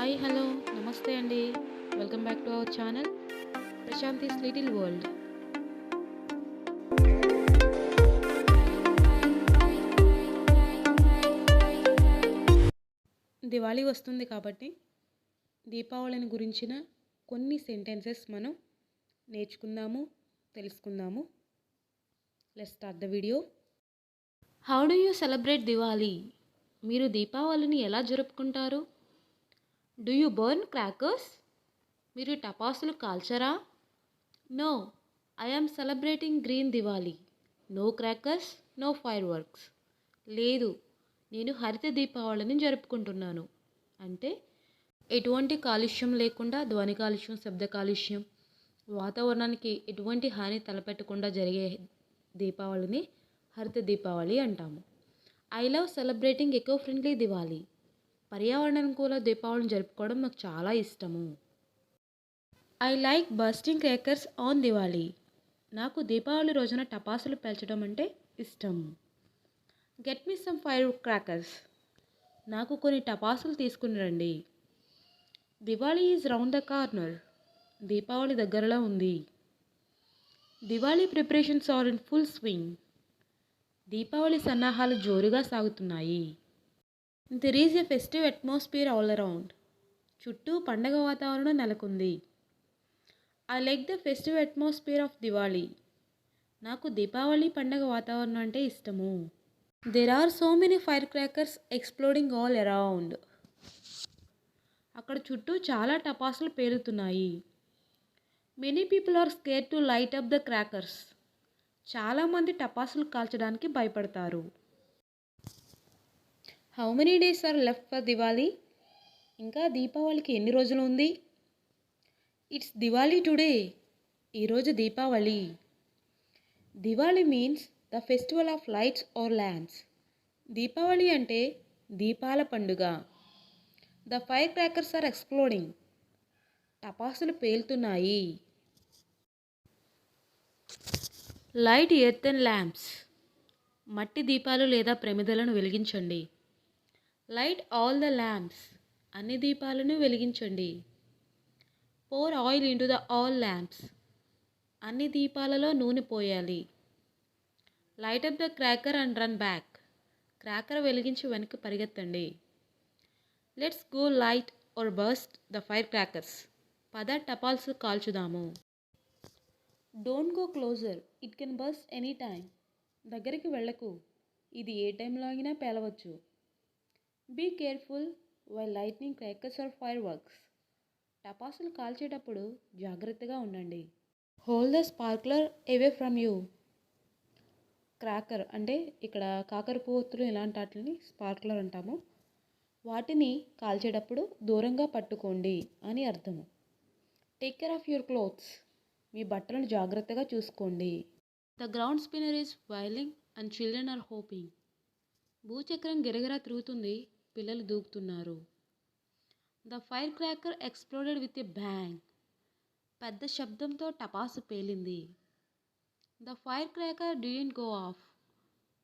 Hi hello నమస్తే అండి. Welcome back to our channel Prashanthi's little world. Diwali వస్తుంది కాబట్టి దీపావళిని గురించిన కొన్ని సెంటెన్సెస్ మనం నేర్చుకుందాము, తెలుసుకుందాము. Let's start the video. How do you celebrate Diwali? మీరు దీపావళిని ఎలా జరుపుకుంటారు? Do you burn crackers? మీరు టపాసులు కాల్చరా? No, I am celebrating green Diwali. No crackers, no fireworks. లేదు, నేను హరిత దీపావళిని జరుపుకుంటున్నాను. అంటే ఎటువంటి కాలుష్యం లేకుండా, ధ్వని కాలుష్యం, శబ్ద కాలుష్యం, వాతావరణానికి ఎటువంటి హాని తలపెట్టకుండా జరిగే దీపావళిని హరిత దీపావళి అంటాము. I love celebrating eco friendly Diwali. పర్యావరణానుకూల దీపావళిని జరుపుకోవడం నాకు చాలా ఇష్టము. I like bursting crackers on Diwali. నాకు దీపావళి రోజున టపాసులు పేల్చడం అంటే ఇష్టం. Get me some fire crackers. నాకు కొన్ని టపాసులు తీసుకుని రండి. Diwali is round the corner. Deepavali దగ్గరలో ఉంది. Diwali preparations are in full swing. Deepavali సన్నాహాలు జోరుగా సాగుతున్నాయి. There is a festive atmosphere all around. చుట్టూ పండగ వాతావరణం నెలకొంది. I like the festive atmosphere of Diwali. నాకు దీపావళి పండగ వాతావరణం అంటే ఇష్టము. There are so many fire crackers exploding all around. అక్కడ చుట్టూ చాలా టపాసులు పేలుతున్నాయి. Many people are scared to light up the crackers. చాలామంది టపాసులు కాల్చడానికి భయపడతారు. How many days are left for Diwali? ఇంకా దీపావళికి ఎన్ని రోజులు ఉంది? It's Diwali today. ఈరోజు Deepavali. Diwali means the festival of lights or lamps. Deepavali అంటే దీపాల పండుగ. The fire crackers are exploding. టపాసులు పేలుతున్నాయి. Light earthen lamps. మట్టి దీపాలు లేదా ప్రమిదలను వెలిగించండి. Light all the lamps. అన్ని దీపాలను వెలిగించండి. Pour oil into the all lamps. అన్ని దీపాలలో నూనె పోయాలి. Light up the cracker and run back. Cracker వెలిగించి వెనక్కి పరిగెత్తండి. Let's go light or burst the fire crackers. పద టపాల్స్ కాల్చుదాము. Don't go closer, it can burst any time. దగ్గరికి వెళ్ళకు, ఇది ఏ టైంలో అయినా పేలవచ్చు. Be careful while lightning crackers or fireworks. టపాసులు కాల్చేటప్పుడు జాగ్రత్తగా ఉండండి. Hold the sparkler away from you. Cracker అంటే ఇక్కడ కాకరపువ్వొత్తులు ఇలాంటి వాటిని స్పార్క్లర్ అంటాము. వాటిని కాల్చేటప్పుడు దూరంగా పట్టుకోండి అని అర్థము. Take care of your clothes. మీ బట్టలను జాగ్రత్తగా చూసుకోండి. The ground spinner is wailing and children are hopping. భూచక్రం గిరగిరా తిరుగుతుంది, పిల్లలు దూకుతున్నారు. The fire cracker exploded with a bang. పెద్ద శబ్దంతో టపాసు పేలింది. The fire cracker didn't go off.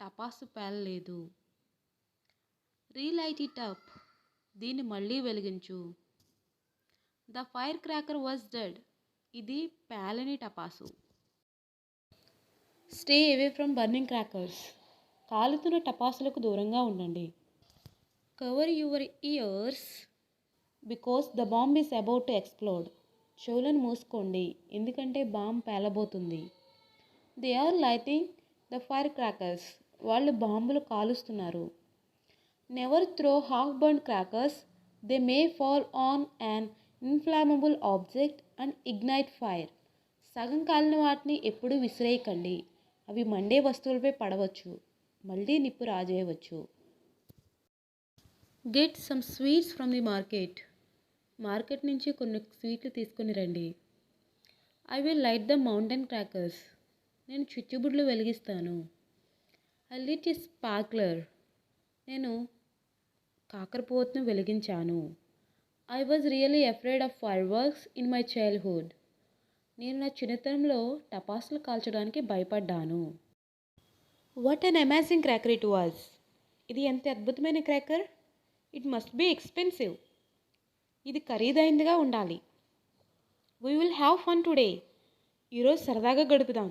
టపాసు పేలలేదు. Relight it up. దీన్ని మళ్ళీ వెలిగించు. The fire cracker was dead. ఇది పేలని టపాసు. Stay away from burning crackers. కాలుతున్న టపాసులకు దూరంగా ఉండండి. Cover your ears because the bomb is about to explode. చెవులను మూసుకోండి, ఎందుకంటే బాంబ్ పేలబోతుంది. They are lighting the fire crackers. వాళ్ళు బాంబులు కాలుస్తున్నారు. Never throw half burn crackers. They may fall on an inflammable object and ignite fire. సగం కాలిన వాటిని ఎప్పుడూ విసిరేయకండి, అవి మండే వస్తువులపై పడవచ్చు, మళ్ళీ నిప్పు రాజేయవచ్చు. Get some sweets from the market. Market నుంచి కొన్ని స్వీట్లు తీసుకుని రండి. I will light the mountain crackers. నేను చిచ్చుబుడ్లు వెలిగిస్తాను. I lit a sparkler. నేను కాకరపువ్వొత్తును వెలిగించాను. I was really afraid of fireworks in my childhood. నేను నా చిన్నతనంలో టపాసులు కాల్చడానికి భయపడ్డాను. What an amazing cracker it was. ఇది ఎంత అద్భుతమైన cracker. It must be expensive. ఇది ఖరీదైందిగా ఉండాలి. We will have fun today. ఈరోజు సరదాగా గడుపుదాం.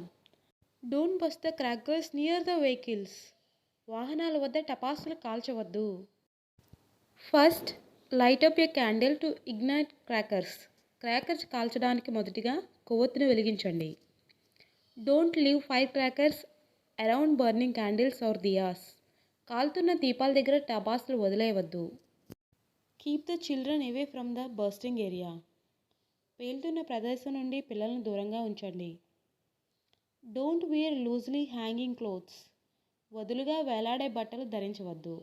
Don't bust the crackers near the vehicles. వాహనాల వద్ద టపాసులు కాల్చవద్దు. First light up a candle to ignite crackers. Crackers కాల్చడానికి మొదటిగా కొవ్వొత్తిని వెలిగించండి. Don't leave fire crackers around burning candles or diyas. కాలుతున్న దీపాల దగ్గర టపాసులు వదిలేయవద్దు. Keep the children away from the bursting area. పేలుతున్న ప్రదేశం నుండి పిల్లలను దూరంగా ఉంచండి. Don't wear loosely hanging clothes. వదులుగా వేలాడే బట్టలు ధరించవద్దు.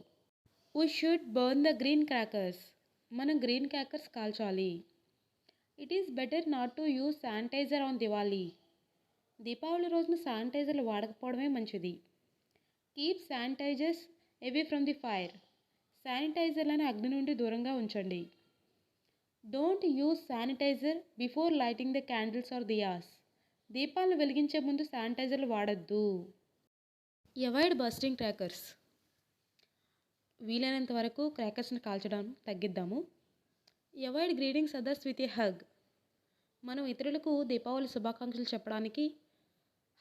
We should burn the green crackers. మనం గ్రీన్ క్రాకర్స్ కాల్చాలి. It is better not to use sanitiser on Diwali. దీపావళి రోజున శానిటైజర్లు వాడకపోవడమే మంచిది. Keep sanitisers away from the fire. శానిటైజర్లను అగ్ని నుండి దూరంగా ఉంచండి. Don't use sanitiser before lighting the candles or diyas. దీపాలను వెలిగించే ముందు శానిటైజర్లు వాడద్దు. Avoid busting crackers. వీలైనంత వరకు క్రాకర్స్ని కాల్చడం తగ్గిద్దాము. Avoid greetings others with a hug. మనం ఇతరులకు దీపావళి శుభాకాంక్షలు చెప్పడానికి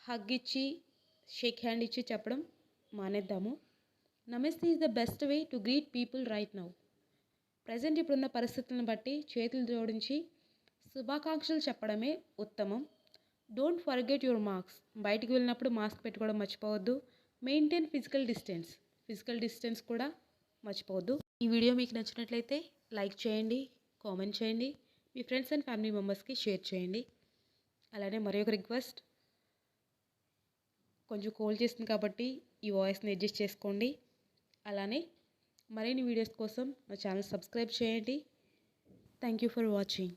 హగ్ ఇచ్చి షేక్ హ్యాండ్ ఇచ్చి చెప్పడం మానేద్దాము. నమస్తే is the best way to greet people right now. Present ఇప్పుడున్న పరిస్థితులను బట్టి చేతులు జోడించి శుభాకాంక్షలు చెప్పడమే ఉత్తమం. Don't forget your marks. బయటికి వెళ్ళినప్పుడు మాస్క్ పెట్టుకోవడం మర్చిపోవద్దు. మెయింటైన్ ఫిజికల్ డిస్టెన్స్ కూడా మర్చిపోవద్దు. ఈ వీడియో మీకు నచ్చినట్లయితే లైక్ చేయండి, కామెంట్ చేయండి, మీ ఫ్రెండ్స్ అండ్ ఫ్యామిలీ మెంబర్స్కి షేర్ చేయండి. అలానే మరొక రిక్వెస్ట్, కొంచెం కోల్డ్ చేస్తుంది కాబట్టి ఈ వాయిస్ని అడ్జస్ట్ చేసుకోండి. అలానే మరిన్ని వీడియోస్ కోసం నా ఛానల్ సబ్స్క్రైబ్ చేయండి. Thank you for watching.